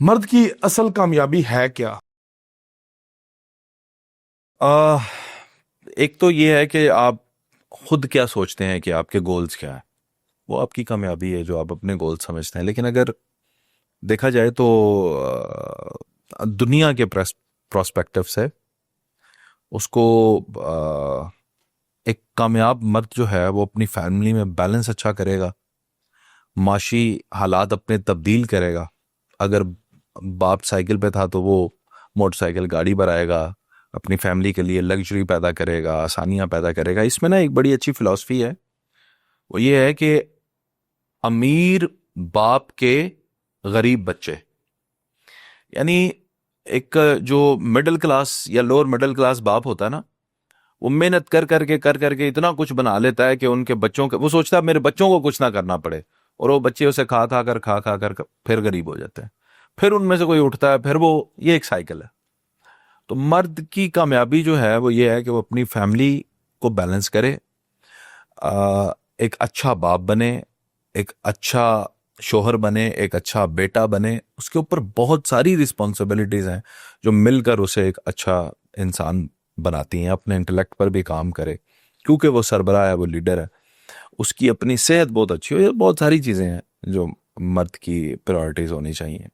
مرد کی اصل کامیابی ہے کیا؟ آہ، ایک تو یہ ہے کہ آپ خود کیا سوچتے ہیں کہ آپ کے گولز کیا ہے، وہ آپ کی کامیابی ہے جو آپ اپنے گول سمجھتے ہیں. لیکن اگر دیکھا جائے تو دنیا کے پراسپیکٹو سے اس کو ایک کامیاب مرد جو ہے وہ اپنی فیملی میں بیلنس اچھا کرے گا، معاشی حالات اپنے تبدیل کرے گا. اگر باپ سائیکل پہ تھا تو وہ موٹر سائیکل گاڑی پر آئے گا، اپنی فیملی کے لیے لگژری پیدا کرے گا، آسانیاں پیدا کرے گا. اس میں نا ایک بڑی اچھی فلسفی ہے، وہ یہ ہے کہ امیر باپ کے غریب بچے، یعنی ایک جو مڈل کلاس یا لوور مڈل کلاس باپ ہوتا ہے نا، وہ محنت کر کر کے اتنا کچھ بنا لیتا ہے کہ ان کے بچوں کے وہ سوچتا ہے میرے بچوں کو کچھ نہ کرنا پڑے، اور وہ بچے اسے کھا کر پھر غریب ہو جاتے ہیں. پھر ان میں سے کوئی اٹھتا ہے، پھر وہ یہ ایک سائیکل ہے. تو مرد کی کامیابی جو ہے وہ یہ ہے کہ وہ اپنی فیملی کو بیلنس کرے، ایک اچھا باپ بنے، ایک اچھا شوہر بنے، ایک اچھا بیٹا بنے. اس کے اوپر بہت ساری رسپانسبلٹیز ہیں جو مل کر اسے ایک اچھا انسان بناتی ہیں. اپنے انٹلیکٹ پر بھی کام کرے کیونکہ وہ سربراہ ہے، وہ لیڈر ہے. اس کی اپنی صحت بہت اچھی ہو، یہ بہت ساری چیزیں ہیں جو مرد کی پرائرٹیز ہونی چاہیے.